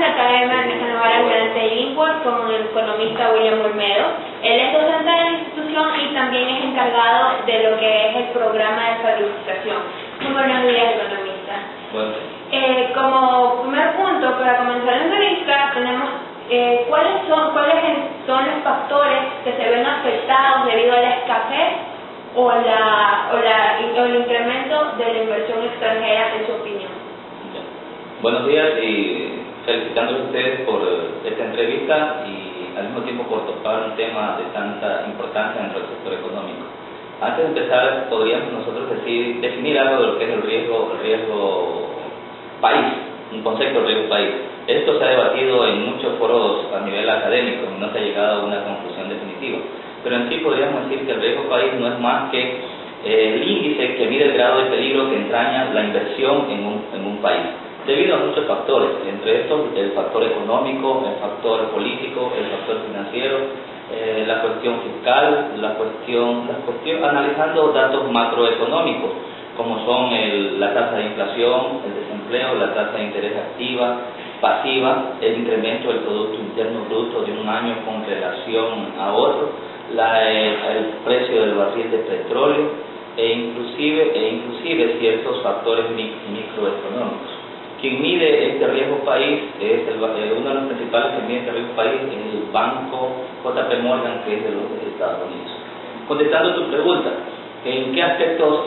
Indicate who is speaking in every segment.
Speaker 1: la Academia Nacional Almirante de Lingua con el economista William Olmedo. Él es docente de la institución y también es encargado de lo que es el programa de salutización. Muy buenos días, economista.
Speaker 2: Bueno.
Speaker 1: Como primer punto, para comenzar la entrevista, tenemos cuáles son los factores que se ven afectados debido a la escasez o el incremento de la inversión extranjera, en su opinión.
Speaker 2: Buenos días y felicitándoles a ustedes por esta entrevista y al mismo tiempo por tocar un tema de tanta importancia dentro del sector económico. Antes de empezar, podríamos nosotros definir algo de lo que es el riesgo país, un concepto de riesgo país. Esto se ha debatido en muchos foros a nivel académico y no se ha llegado a una conclusión definitiva. Pero en sí podríamos decir que el riesgo país no es más que el índice que mide el grado de peligro que entraña la inversión en un país, debido a muchos factores, entre estos el factor económico, el factor político, el factor financiero, la cuestión fiscal, analizando datos macroeconómicos, como son la tasa de inflación, el desempleo, la tasa de interés activa, pasiva, el incremento del Producto Interno Bruto de un año con relación a otro, el precio del barril de petróleo e inclusive ciertos factores microeconómicos. Quien mide este riesgo país uno de los principales que mide este riesgo país es el banco JP Morgan, que es de los Estados Unidos. Contestando tu pregunta, ¿en qué aspectos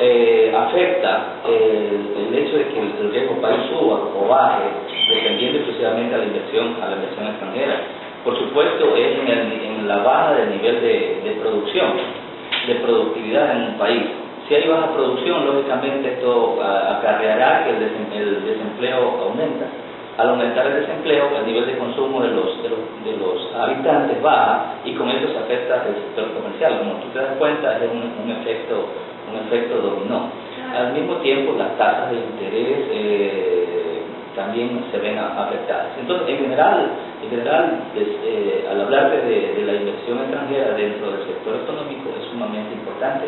Speaker 2: afecta el hecho de que el riesgo país suba o baje, dependiendo exclusivamente a la inversión extranjera? Por supuesto, es en la baja del nivel de producción, de productividad en un país. Si hay baja producción, lógicamente esto acarreará que el desempleo aumenta. Al aumentar el desempleo, el nivel de consumo de los habitantes baja y con esto se afecta el sector comercial. Como tú te das cuenta, es un efecto dominó. Al mismo tiempo, las tasas de interés también se ven afectadas. Entonces, en general, al hablarte de la inversión extranjera dentro del sector económico, es sumamente importante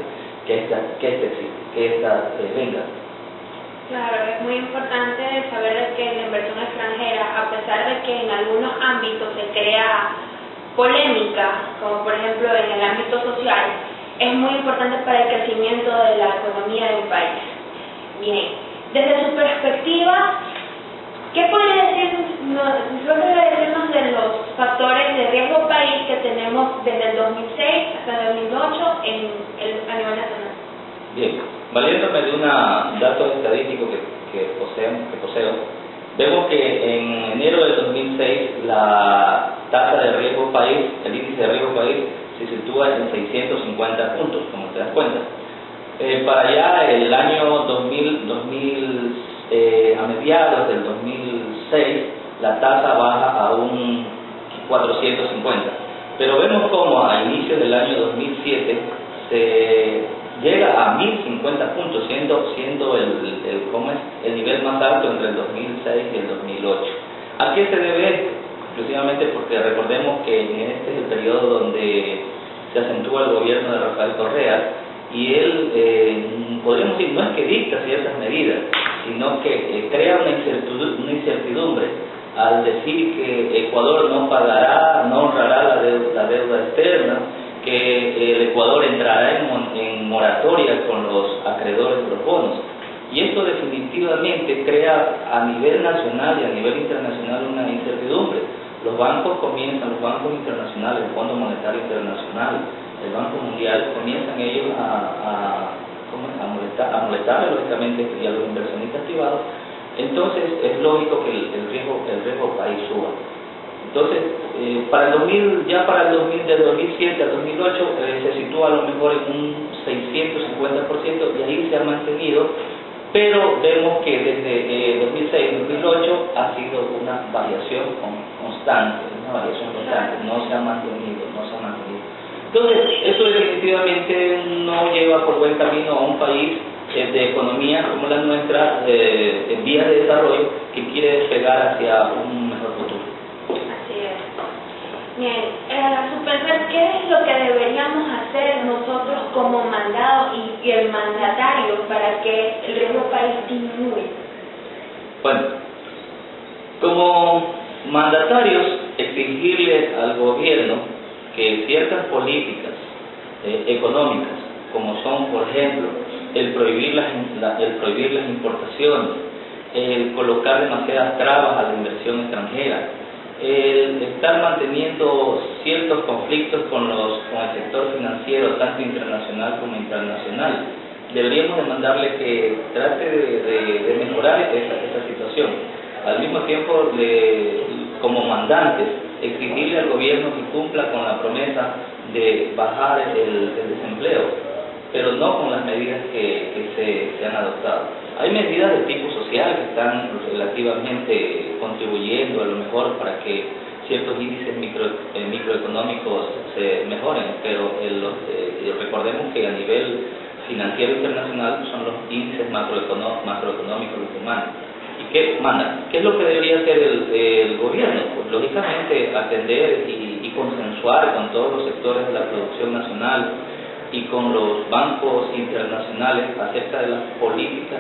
Speaker 2: que esta venga.
Speaker 1: Claro, es muy importante saber de que la inversión extranjera, a pesar de que en algunos ámbitos se crea polémica, como por ejemplo en el ámbito social, es muy importante para el crecimiento de la economía de un país. Bien, desde su perspectiva, ¿qué podría decirnos de los factores de riesgo país que tenemos desde el 2006 hasta el 2008 a nivel nacional?
Speaker 2: Bien, valiéndome de un dato estadístico que poseo, vemos que en enero del 2006 la tasa de riesgo país, el índice de riesgo país, se sitúa en 650 puntos, como te das cuenta. Para allá, el año 2000 a mediados del 2006, la tasa baja a un 450. Pero vemos como a inicios del año 2007 se llega a 1050 puntos, siendo el nivel más alto entre el 2006 y el 2008. ¿A qué se debe esto? Exclusivamente porque recordemos que este es el periodo donde se acentúa el gobierno de Rafael Correa y él, podríamos decir, no es que dicta ciertas medidas, sino que crea una incertidumbre al decir que Ecuador no honrará la deuda externa, que el Ecuador entrará en moratoria con los acreedores de los bonos. Y esto definitivamente crea a nivel nacional y a nivel internacional una incertidumbre. Los bancos internacionales, el Fondo Monetario Internacional, el Banco Mundial, comienzan ellos a molestar lógicamente a los inversionistas privados. Entonces es lógico que el riesgo país suba. Entonces, desde 2007 a 2008 se sitúa a lo mejor en un 650% y ahí se ha mantenido, pero vemos que desde 2006 a 2008 ha sido una variación constante, no se ha mantenido. Entonces, eso definitivamente no lleva por buen camino a un país de economía como la nuestra, en vías de desarrollo, que quiere despegar hacia un mejor futuro.
Speaker 1: Así es. Bien, a su pensar, ¿qué es lo que deberíamos hacer nosotros como mandado y el mandatario para que el riesgo país disminuya?
Speaker 2: Bueno, como mandatarios exigirle al gobierno que ciertas políticas económicas, como son, por ejemplo, el prohibir las importaciones, el colocar demasiadas trabas a la inversión extranjera, el estar manteniendo ciertos conflictos con el sector financiero, tanto internacional como internacional. Deberíamos demandarle que trate de mejorar esa situación. Al mismo tiempo, como mandantes, exigirle al gobierno que cumpla con la promesa de bajar el desempleo, pero no con las medidas que se han adoptado. Hay medidas de tipo social que están relativamente contribuyendo a lo mejor para que ciertos índices microeconómicos se mejoren, pero recordemos que a nivel financiero internacional son los índices macroeconómicos los que mandan. ¿Y qué mandan? ¿Qué es lo que debería hacer el gobierno? Pues lógicamente atender y consensuar con todos los sectores de la producción nacional y con los bancos internacionales acerca de las políticas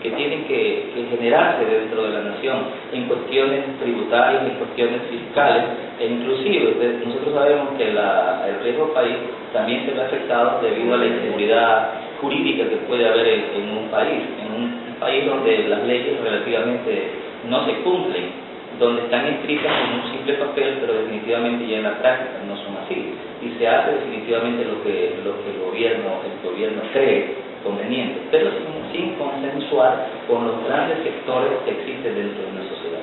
Speaker 2: que tienen que generarse dentro de la nación en cuestiones tributarias, en cuestiones fiscales, e inclusive nosotros sabemos que el riesgo país también se ve afectado debido a la inseguridad jurídica que puede haber en un país donde las leyes relativamente no se cumplen, donde están escritas en un simple papel, pero definitivamente ya en la práctica no son así, y se hace definitivamente lo que el gobierno cree conveniente, pero sin consensuar con los grandes sectores que existen dentro de una sociedad.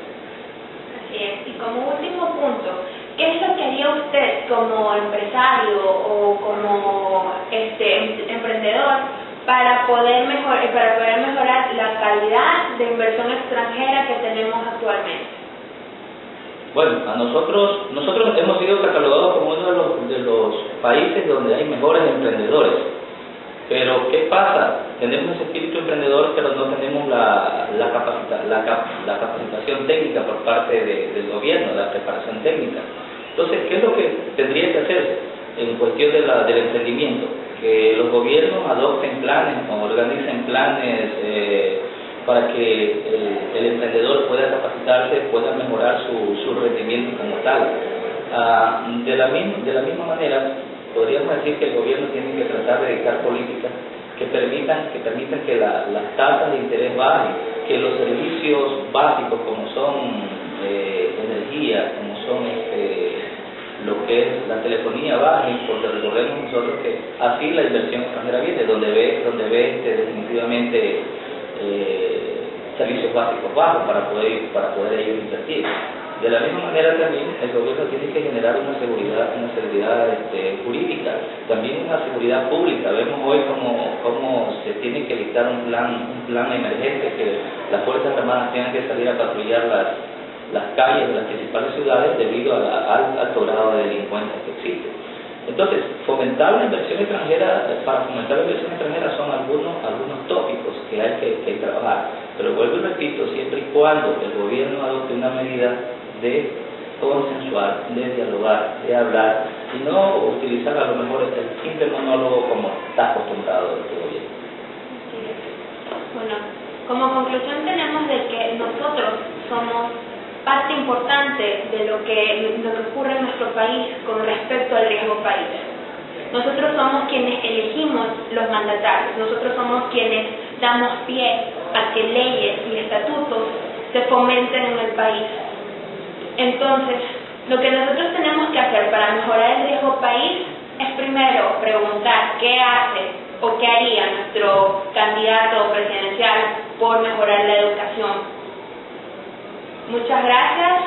Speaker 1: Así es. Y como último punto, ¿qué es lo que haría usted como empresario o como emprendedor para poder mejorar la calidad de inversión extranjera que tenemos actualmente?
Speaker 2: Bueno, nosotros hemos sido catalogados como uno de los países donde hay mejores emprendedores. Pero ¿qué pasa? Tenemos ese espíritu emprendedor, pero no tenemos la capacitación técnica por parte del gobierno, la preparación técnica. Entonces, ¿qué es lo que tendría que hacerse en cuestión del emprendimiento? Que los gobiernos adopten planes o organicen planes para que el emprendedor pueda capacitarse, pueda mejorar su rendimiento como tal. De la misma manera, podríamos decir que el gobierno tiene que tratar de dictar políticas que permitan que las tasas de interés bajen, que los servicios básicos como son energía, como son lo que es la telefonía bajen, porque recordemos nosotros que así la inversión extranjera viene, donde ve definitivamente servicios básicos bajos para poder ellos invertir. De la misma manera también el gobierno tiene que generar una seguridad jurídica, también una seguridad pública. Vemos hoy cómo se tiene que dictar un plan emergente, que las Fuerzas Armadas tengan que salir a patrullar las calles de las principales ciudades debido al alto grado de delincuencia que existe. Entonces, para fomentar la inversión extranjera son algunos tópicos que hay que trabajar. Pero vuelvo y repito, siempre y cuando el gobierno adopte una medida de consensuar, de dialogar, de hablar, y no utilizar a lo mejor el simple monólogo como está acostumbrado el gobierno.
Speaker 1: Bueno, como conclusión tenemos de que nosotros somos parte importante de lo que ocurre en nuestro país con respecto al riesgo país. Nosotros somos quienes elegimos los mandatarios, nosotros somos quienes damos pie a que leyes y estatutos se fomenten en el país. Entonces, lo que nosotros tenemos que hacer para mejorar el riesgo país es primero preguntar qué hace o qué haría nuestro candidato presidencial por mejorar la educación. Muchas gracias.